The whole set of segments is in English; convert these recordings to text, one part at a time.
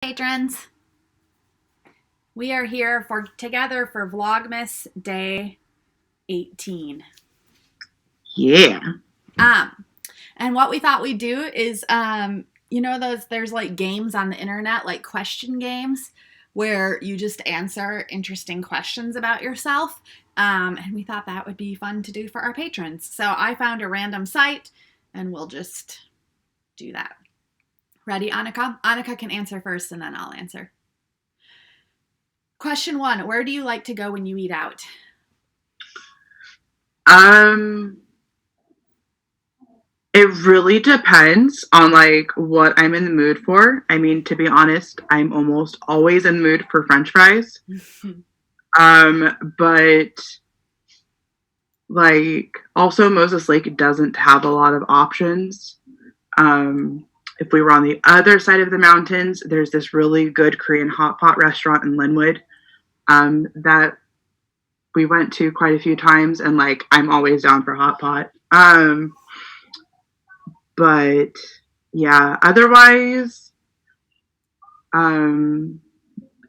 Patrons, we are here together for Vlogmas Day 18. Yeah. Um, and what we thought we'd do is, there's like games on the internet, like question games, where you just answer interesting questions about yourself. And we thought that would be fun to do for our patrons. So I found a random site, and we'll just do that. Ready, Annika? Annika can answer first, and then I'll answer. Question 1. Where do you like to go when you eat out? Um, it really depends on like what I'm in the mood for. I mean, to be honest, I'm almost always in the mood for French fries. But like also Moses Lake doesn't have a lot of options. If we were on the other side of the mountains, there's this really good Korean hot pot restaurant in Linwood that we went to quite a few times, and like I'm always down for hot pot. But yeah, otherwise, um,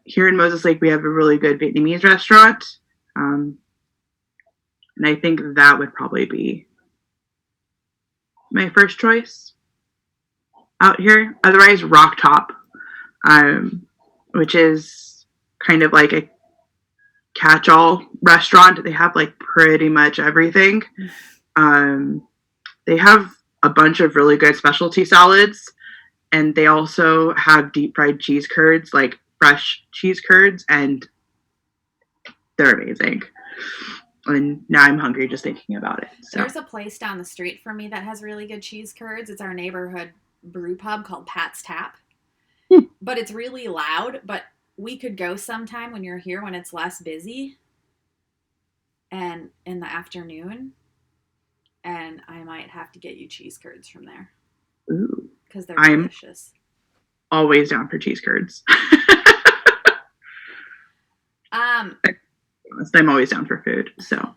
here in Moses Lake, we have a really good Vietnamese restaurant. Um, and I think that would probably be my first choice out here. Otherwise, Rock Top, which is kind of like a catch-all restaurant. They have like pretty much everything. Um, they have a bunch of really good specialty salads, and they also have deep fried cheese curds, like fresh cheese curds, and they're amazing. And now I'm hungry just thinking about it. So There's a place down the street from me that has really good cheese curds. It's our neighborhood brew pub called Pat's Tap. But it's really loud, but we could go sometime when you're here when it's less busy and in the afternoon, and I might have to get you cheese curds from there ooh, because they're I'm delicious. always down for cheese curds. Um, I'm always down for food. So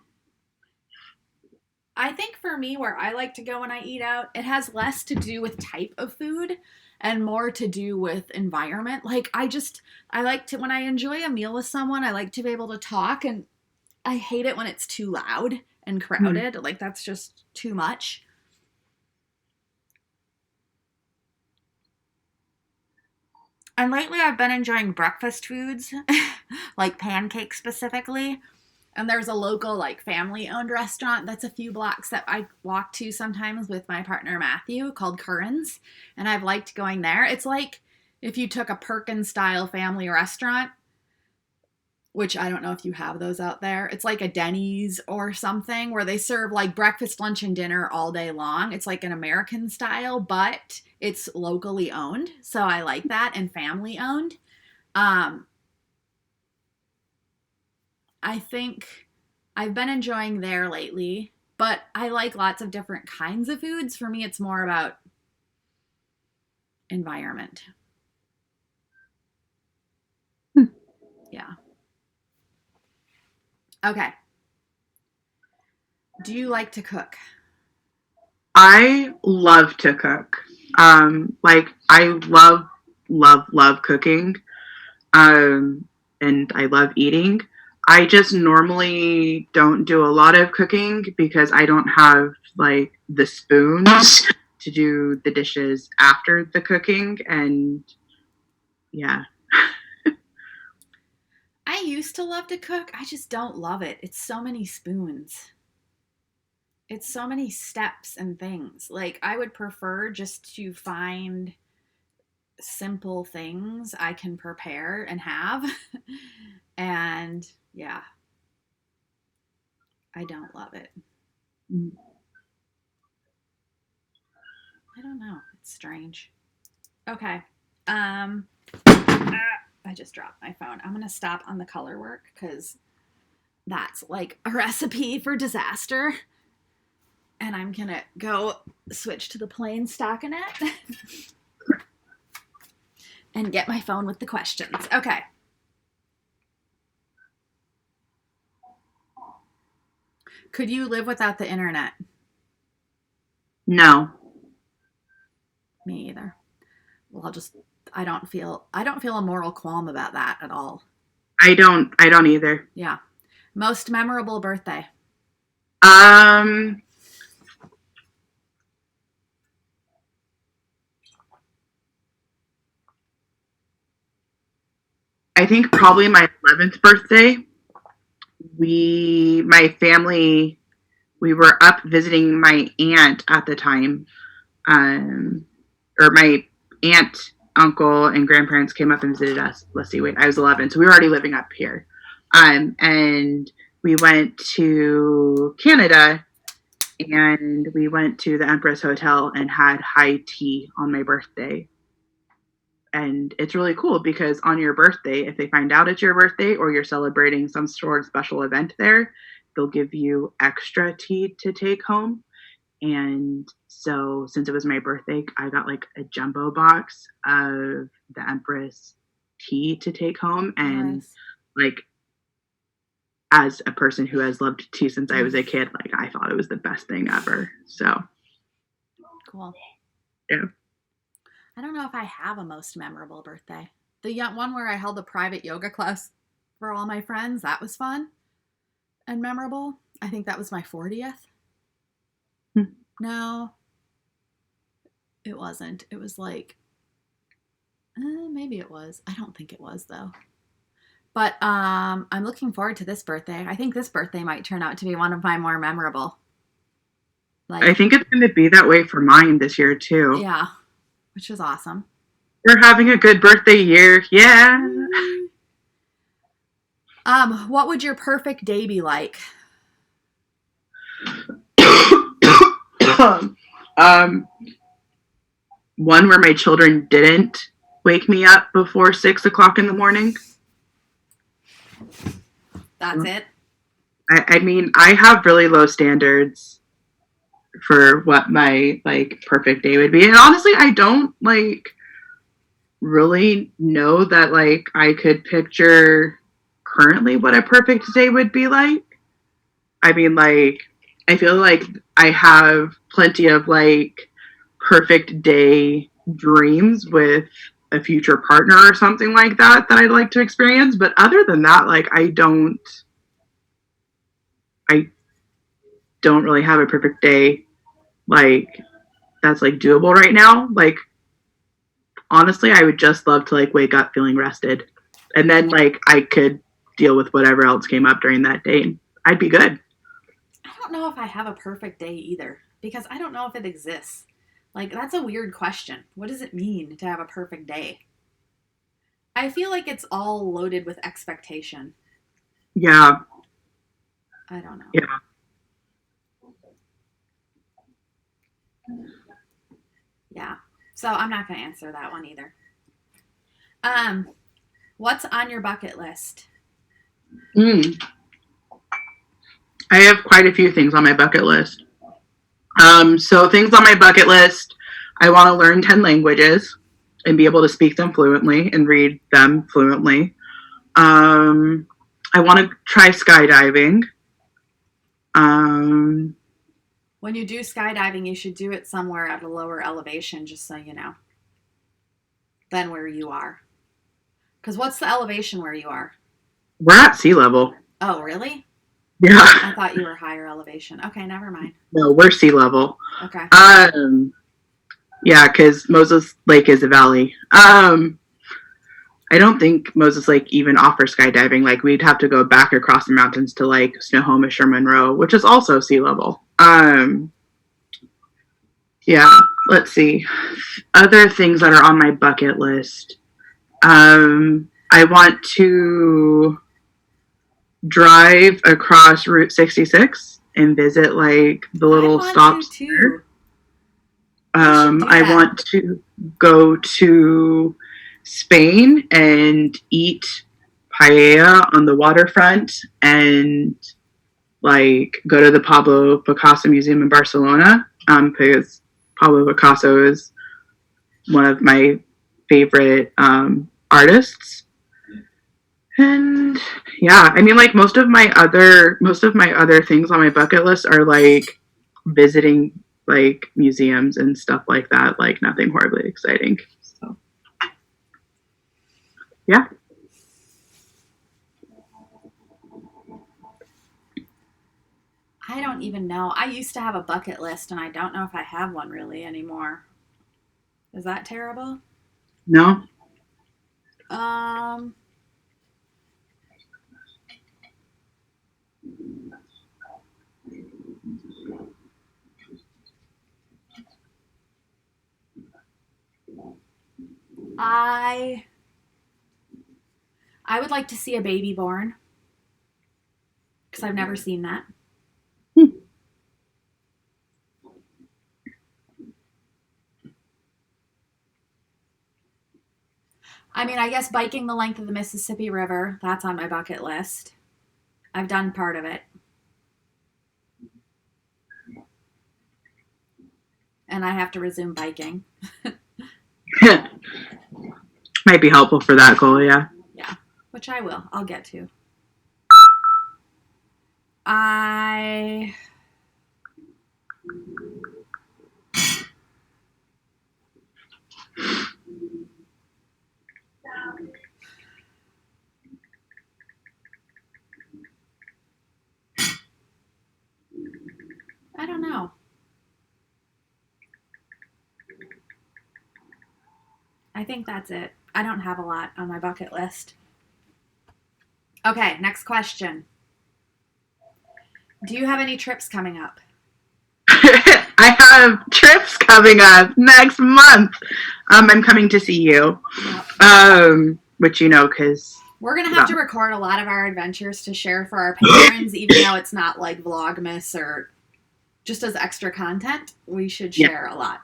I think for me, where I like to go when I eat out, it has less to do with type of food and more to do with environment. Like, I like to, when I enjoy a meal with someone, I like to be able to talk, and I hate it when it's too loud and crowded. Like, that's just too much. And lately, I've been enjoying breakfast foods, like pancakes specifically. And there's a local, like, family owned restaurant that's a few blocks that I walk to sometimes with my partner Matthew called Curran's. And I've liked going there. It's like if you took a Perkins style family restaurant, which I don't know if you have those out there. It's like a Denny's or something where they serve like breakfast, lunch, and dinner all day long. It's like an American style, but it's locally owned. So I like that, and family owned. Um, I think I've been enjoying there lately, but I like lots of different kinds of foods. For me, it's more about environment. Yeah. Okay. Do you like to cook? I love to cook. Like I love cooking. And I love eating. I just normally don't do a lot of cooking because I don't have like the spoons to do the dishes after the cooking. And yeah. I used to love to cook. I just don't love it. It's so many spoons. It's so many steps and things. Like, I would prefer just to find simple things I can prepare and have. And yeah, I don't love it. I don't know. It's strange. Okay. Um I just dropped my phone. I'm going to stop on the color work cuz that's like a recipe for disaster. And I'm going to go switch to the plain stockinette and get my phone with the questions. Okay. Could you live without the internet? No. Me either. Well, I don't feel a moral qualm about that at all. I don't either. Yeah. Most memorable birthday. Um, I think probably my 11th birthday. My family, we were up visiting my aunt at the time, um, or my aunt, uncle, and grandparents came up and visited us. Let's see, wait, I was 11, so we were already living up here. And we went to Canada, and we went to the Empress Hotel and had high tea on my birthday. And it's really cool because on your birthday, if they find out it's your birthday or you're celebrating some sort of special event there, they'll give you extra tea to take home. And so, since it was my birthday, I got like a jumbo box of the Empress tea to take home. And Nice. like, as a person who has loved tea since I was a kid, like, I thought it was the best thing ever. So, Cool. yeah. I don't know if I have a most memorable birthday. The one where I held a private yoga class for all my friends, that was fun and memorable. I think that was my 40th. Hmm. No, it wasn't. It was like, maybe it was. I don't think it was though. But I'm looking forward to this birthday. I think this birthday might turn out to be one of my more memorable. I Like, think it's going to be that way for mine this year, too. yeah, which is awesome. We're having a good birthday year. Yeah. What would your perfect day be like? um, one where my children didn't wake me up before 6 o'clock in the morning. That's it. I mean, I have really low standards for what my like perfect day would be, and honestly, I don't like really know that like I could picture currently what a perfect day would be like. I mean, like, I feel like I have plenty of like perfect day dreams with a future partner or something like that I'd like to experience. But other than that, like, I don't really have a perfect day like that's like doable right now. Like, honestly, I would just love to like wake up feeling rested, and then like I could deal with whatever else came up during that day, and I'd be good. I don't know if I have a perfect day either because I don't know if it exists. Like, that's a weird question. What does it mean to have a perfect day? I feel like it's all loaded with expectation. Yeah, I don't know. yeah. Yeah. So I'm not going to answer that one either. Um, what's on your bucket list? Mm. I have quite a few things on my bucket list. So things on my bucket list, I want to learn 10 languages and be able to speak them fluently and read them fluently. Um, I want to try skydiving. Um, When you do skydiving, you should do it somewhere at a lower elevation, just so you know, than where you are. Because what's the elevation where you are? we're at sea level. Oh, really? Yeah. I thought you were higher elevation. Okay, never mind. No, we're sea level. Okay. Yeah, because Moses Lake is a valley. I don't think Moses Lake even offers skydiving. Like, we'd have to go back across the mountains to like Snohomish or Monroe, which is also sea level. Yeah, let's see. Other things that are on my bucket list. I want to drive across Route 66 and visit like the I little want stops to there. too. You should do I that. want to go to Spain and eat paella on the waterfront and like go to the Pablo Picasso Museum in Barcelona, because Pablo Picasso is one of my favorite artists. And yeah, I mean, like, most of my other things on my bucket list are like visiting like museums and stuff like that. Like, nothing horribly exciting. So Yeah. I don't even know. I used to have a bucket list, and I don't know if I have one really anymore. Is that terrible? No. Um, I I would like to see a baby born because I've never seen that. Hmm. I mean, I guess biking the length of the Mississippi River, that's on my bucket list. I've done part of it. And I have to resume biking. Might be helpful for that goal, yeah. Yeah, which I will. I'll get to. I I don't know. I think that's it. I don't have a lot on my bucket list. Okay, next question. Do you have any trips coming up? I have trips coming up next month. I'm coming to see you. Yep. Which you know, because we're gonna have to record a lot of our adventures to share for our patrons, even though it's not like Vlogmas or just as extra content. We should share a lot.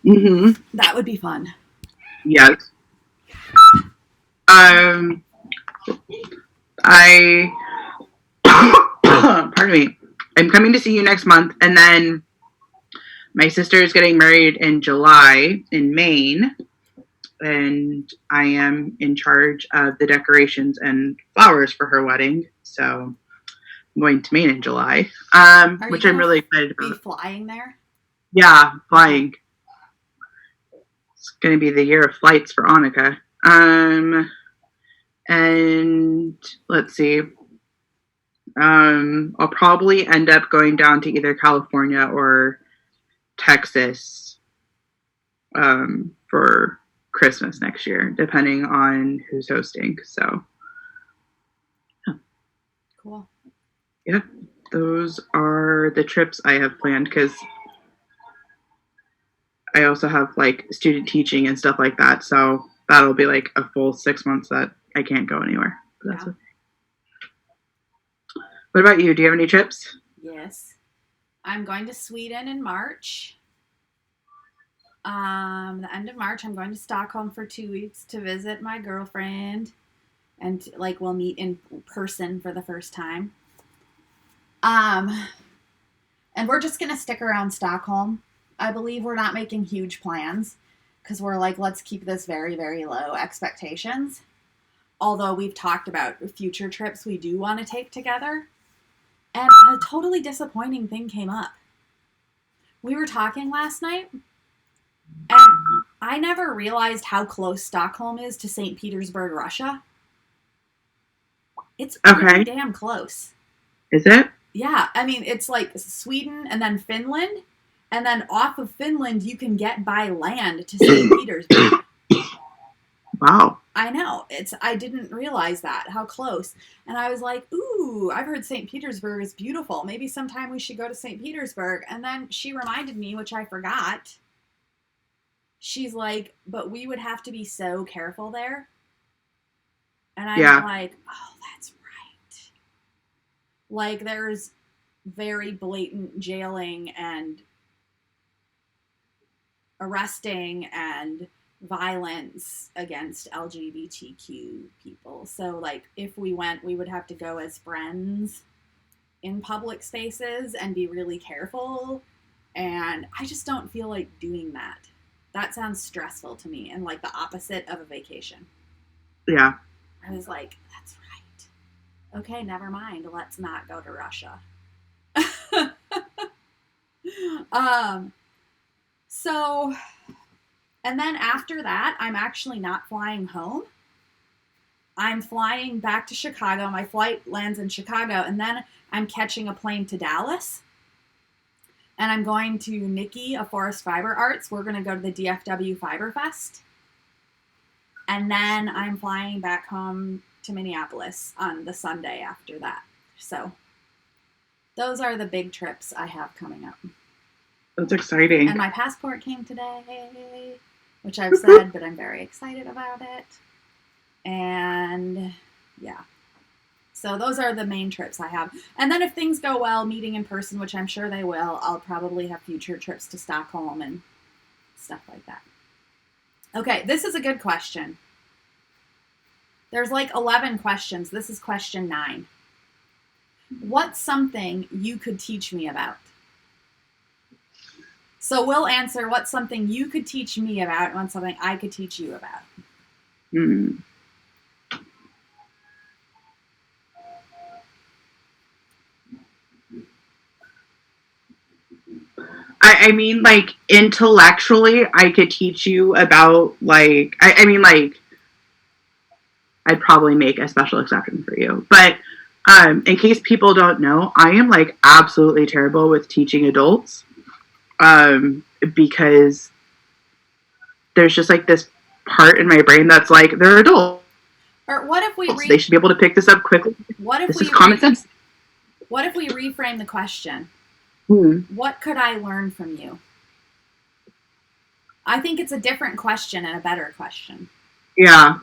Mm-hmm. That would be fun. Yes. I pardon me. I'm coming to see you next month, and then my sister is getting married in July in Maine, and I am in charge of the decorations and flowers for her wedding. So I'm going to Maine in July, which I'm really excited about. Are you flying there? Yeah, flying. It's going to be the year of flights for Annika. And let's see. I'll probably end up going down to either California or Texas for Christmas next year, depending on who's hosting. So, cool. Yeah, those are the trips I have planned because I also have like student teaching and stuff like that. So that'll be like a full 6 months that I can't go anywhere. But that's okay. What about you? Do you have any trips? Yes. I'm going to Sweden in March. The end of March, I'm going to Stockholm for 2 weeks to visit my girlfriend, and like we'll meet in person for the first time. And we're just gonna stick around Stockholm. I believe we're not making huge plans because we're like, let's keep this very, very low expectations. Although we've talked about future trips we do want to take together. And a totally disappointing thing came up. We were talking last night, and I never realized how close Stockholm is to St. Petersburg, Russia. It's pretty damn close. Is it? Yeah, I mean, it's like Sweden and then Finland, and then off of Finland you can get by land to St. Petersburg. Wow. I know. I didn't realize that, how close. And I was like, ooh, I've heard St. Petersburg is beautiful. Maybe sometime we should go to St. Petersburg. And then she reminded me, which I forgot. She's like, but we would have to be so careful there. And I'm like, oh, that's right. Like, there's very blatant jailing and arresting and violence against LGBTQ people. So, like, if we went, we would have to go as friends in public spaces and be really careful. And I just don't feel like doing that. That sounds stressful to me and like the opposite of a vacation. Yeah. I was like, that's right. Okay, never mind. Let's not go to Russia. So, and then after that, I'm actually not flying home. I'm flying back to Chicago. My flight lands in Chicago, and then I'm catching a plane to Dallas. And I'm going to Nikki of Forest Fiber Arts. We're going to go to the DFW Fiber Fest. And then I'm flying back home to Minneapolis on the Sunday after that. So those are the big trips I have coming up. That's exciting. And my passport came today, which I've said, but I'm very excited about it. And yeah. So those are the main trips I have. And then if things go well, meeting in person, which I'm sure they will, I'll probably have future trips to Stockholm and stuff like that. Okay, this is a good question. There's like 11 questions. This is question 9. What's something you could teach me about? So we'll answer what's something you could teach me about and what's something I could teach you about. I mean, like, intellectually, I could teach you about, like, I mean, like, I'd probably make a special exception for you. But in case people don't know, I am, like, absolutely terrible with teaching adults because there's just, like, this part in my brain that's like, they're adults. Or what if we... They should be able to pick this up quickly. This is common sense. What if we reframe the question? What could I learn from you? I think it's a different question and a better question. Yeah.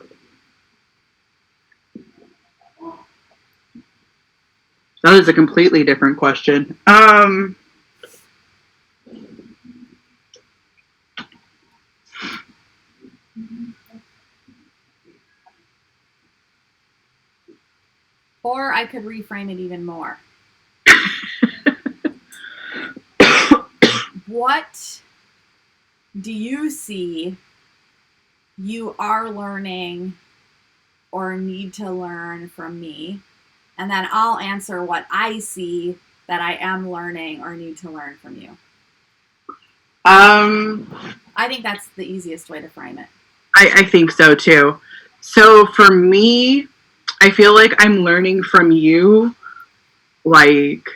That is a completely different question. Or I could reframe it even more. What do you see you are learning or need to learn from me? And then I'll answer what I see that I am learning or need to learn from you. I think that's the easiest way to frame it. I think so too. So for me, I feel like I'm learning from you, like,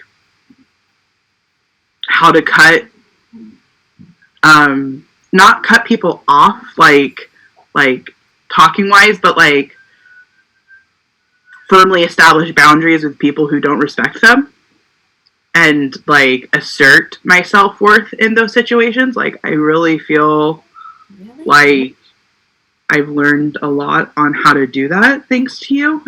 how to not cut people off, like talking wise, but like firmly establish boundaries with people who don't respect them, and like assert my self-worth in those situations. Like, I really feel like I've learned a lot on how to do that thanks to you.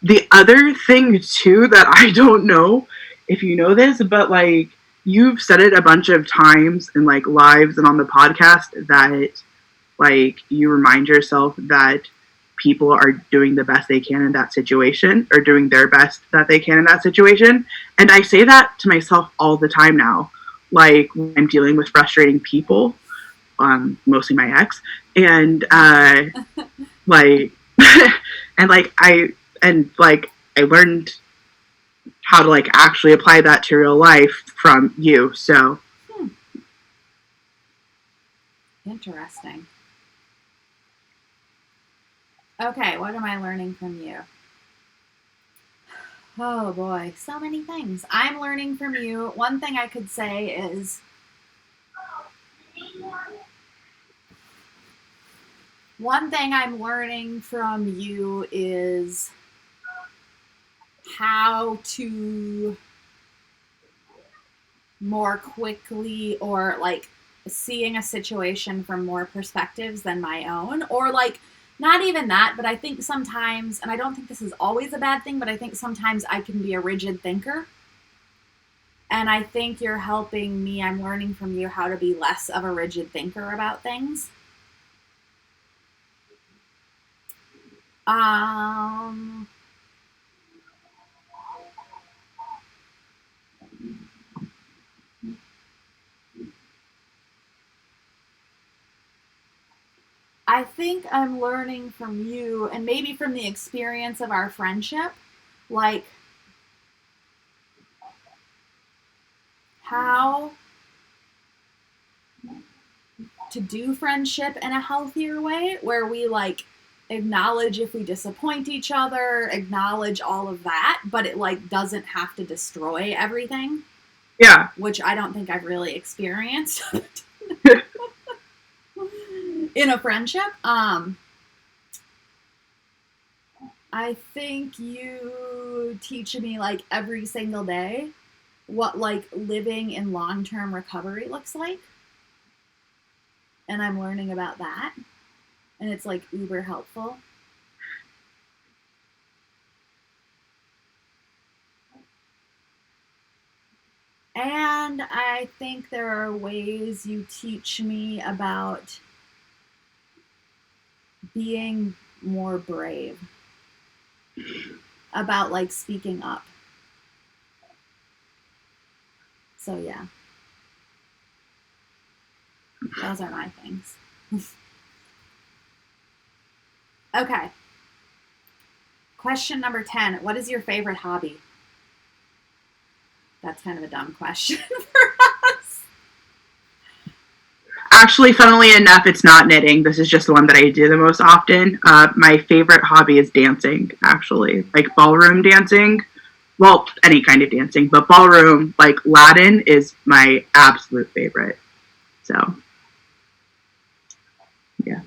The other thing too that I don't know if you know this, but like, you've said it a bunch of times in like lives and on the podcast that like you remind yourself that people are doing the best they can in that situation, or doing their best that they can in that situation. And I say that to myself all the time now. Like, when I'm dealing with frustrating people, mostly my ex, and like, and like I learned how to like actually apply that to real life from you. So interesting. Okay, what am I learning from you? Oh boy, so many things. I'm learning from you. One thing I could say is one thing I'm learning from you is how to more quickly, or like seeing a situation from more perspectives than my own, or like not even that, but I think sometimes, and I don't think this is always a bad thing, but I think sometimes I can be a rigid thinker. And I think you're helping me. I'm learning from you how to be less of a rigid thinker about things. I think I'm learning from you, and maybe from the experience of our friendship, like how to do friendship in a healthier way, where we like acknowledge if we disappoint each other, acknowledge all of that, but it like doesn't have to destroy everything. Yeah. Which I don't think I've really experienced in a friendship. I think you teach me like every single day what like living in long-term recovery looks like. And I'm learning about that. And it's like uber helpful. And I think there are ways you teach me about being more brave, about like speaking up. So yeah, those are my things. Okay. Question number 10. What is your favorite hobby? That's kind of a dumb question for us. Actually, funnily enough, it's not knitting. This is just the one that I do the most often. My favorite hobby is dancing, actually. Like ballroom dancing. Well, any kind of dancing, but ballroom, like Latin, is my absolute favorite. So, yeah.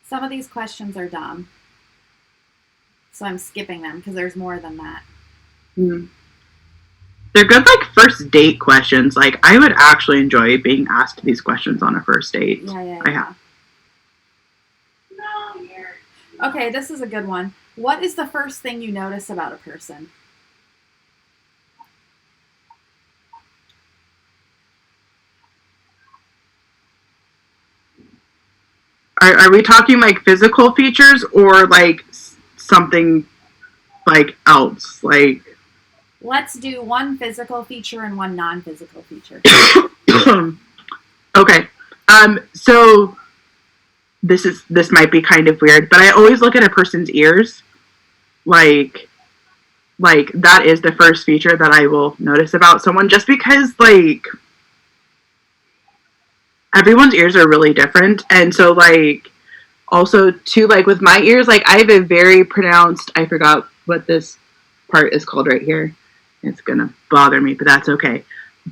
Some of these questions are dumb. So I'm skipping them because there's more than that. Mm. They're good, like, first date questions. Like, I would actually enjoy being asked these questions on a first date. Yeah. I have. Okay, this is a good one. What is the first thing you notice about a person? Are we talking, like, physical features or, like, something, like, else? Like, Let's do one physical feature and one non-physical feature. okay. So this might be kind of weird, but I always look at a person's ears. Like that is the first feature that I will notice about someone, just because like everyone's ears are really different, and so like also too, like with my ears, like I have a very pronounced, I forgot what this part is called right here. It's gonna bother me, but that's okay.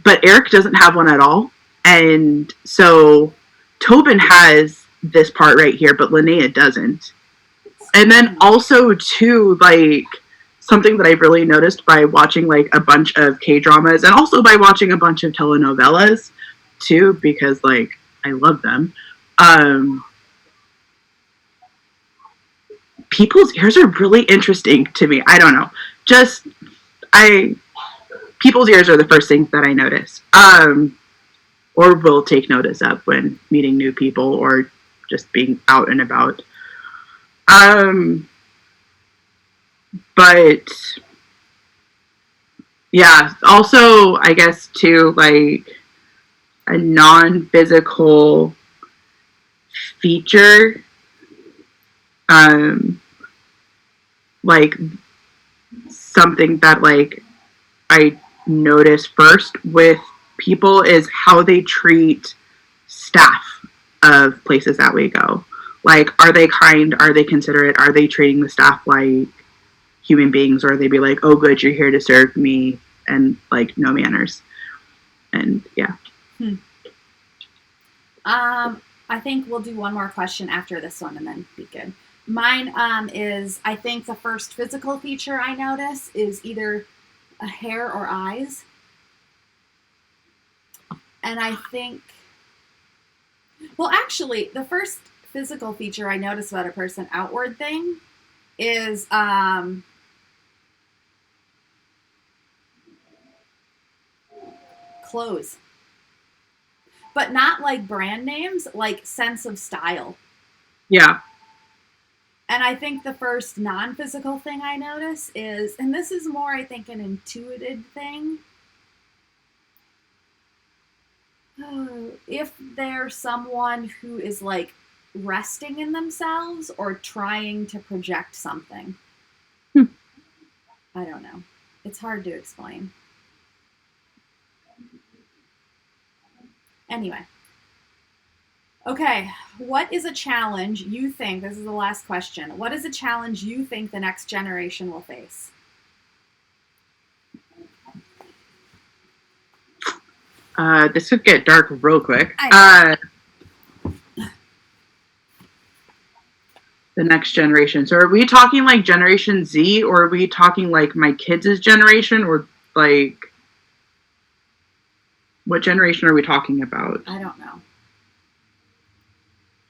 But Eric doesn't have one at all, and so Tobin has this part right here, but Linnea doesn't. And then also too, like something that I've really noticed by watching like a bunch of K dramas and also by watching a bunch of telenovelas too, because like I love them. People's ears are really interesting to me. I don't know. Just I people's ears are the first things that I notice. Or will take notice of when meeting new people or just being out and about. But yeah, also I guess too, like a non-physical feature, um, like something that like I notice first with people is how they treat staff of places that we go. Like, are they kind? Are they considerate? Are they treating the staff like human beings, or they be like, "Oh, good, you're here to serve me," and like no manners? And yeah. I think we'll do one more question after this one and then be good. Mine is I think the first physical feature I notice is either a hair or eyes. And I think, well, actually, the first physical feature I notice about a person, outward thing, is clothes. But not like brand names, like sense of style. Yeah. And I think the first non physical thing I notice is, and this is more, I think, an intuitive thing. If they're someone who is like resting in themselves or trying to project something. I don't know. It's hard to explain. Anyway. Okay, what is a challenge you think, this is the last question, what is a challenge you think the next generation will face? This could get dark real quick. The next generation. So are we talking like Generation Z, or are we talking like my kids' generation, or like what generation are we talking about? I don't know.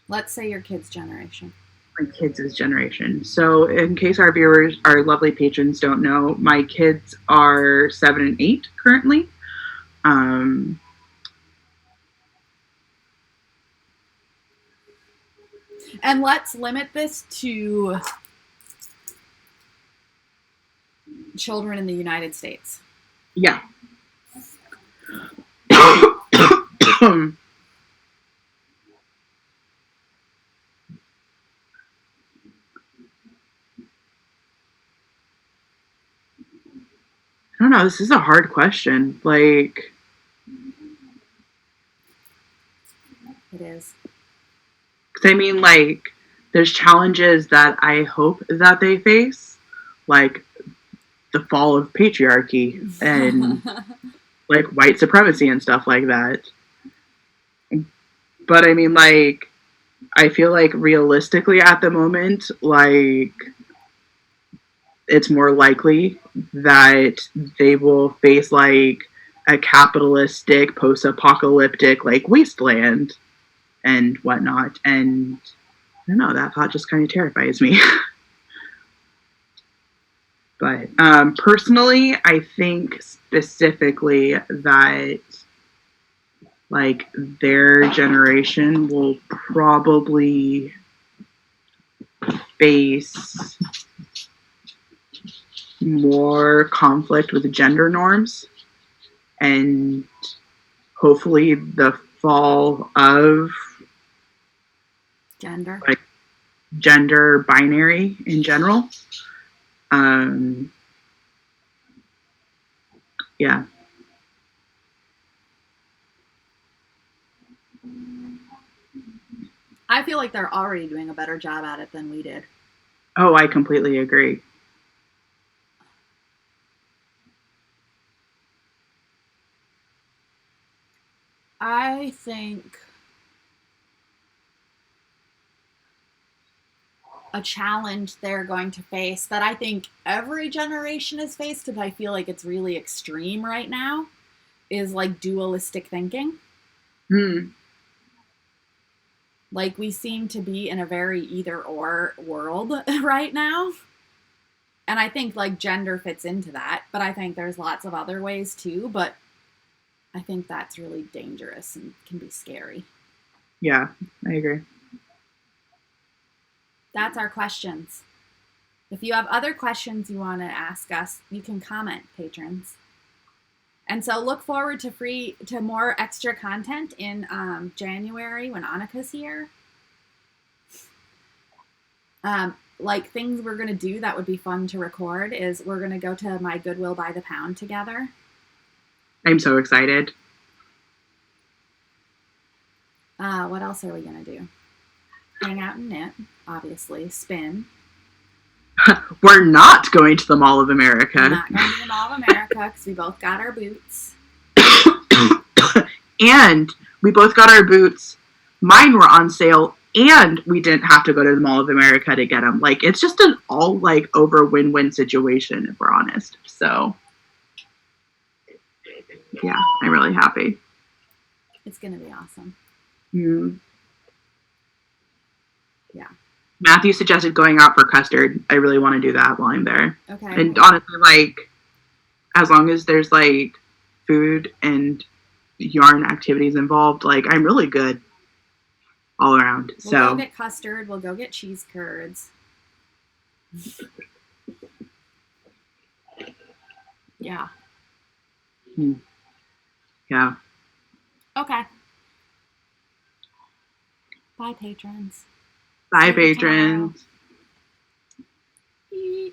Let's say your kids' generation. My kids' generation. So in case our viewers, our lovely patrons don't know, my kids are 7 and 8 currently. And let's limit this to children in the United States. Yeah. I don't know. This is a hard question. Like, it is. Because I mean, like, there's challenges that I hope that they face, like the fall of patriarchy and like white supremacy and stuff like that. But I mean, like, I feel like realistically at the moment, like, it's more likely that they will face like a capitalistic, post-apocalyptic, like wasteland and whatnot. And I don't know, that thought just kind of terrifies me. But personally, I think specifically that like their generation will probably face more conflict with gender norms and hopefully the fall of Gender. like gender binary in general. Yeah. I feel like they're already doing a better job at it than we did. Oh, I completely agree. I think a challenge they're going to face that I think every generation has faced, but I feel like it's really extreme right now, is like dualistic thinking. Like we seem to be in a very either or world right now. And I think like gender fits into that, but I think there's lots of other ways too, but I think that's really dangerous and can be scary. Yeah, I agree. That's our questions. If you have other questions you want to ask us, you can comment, patrons. And so look forward to more extra content in January when Annika's here. Like things we're going to do that would be fun to record is we're going to go to my Goodwill by the pound together. I'm so excited. What else are we going to do? Hang out and knit, obviously. Spin. We're not going to the Mall of America. We're not going to the Mall of America because we both got our boots. And we both got our boots. Mine were on sale, and we didn't have to go to the Mall of America to get them. Like, it's just an all, like, over win-win situation, if we're honest. So, yeah, I'm really happy. It's going to be awesome. Yeah. Matthew suggested going out for custard. I really want to do that while I'm there. Okay. And honestly, like, as long as there's, like, food and yarn activities involved, like, I'm really good all around. We'll go get custard. We'll go get cheese curds. Yeah. Yeah. Okay. Bye, patrons. Bye, patrons. Tomorrow.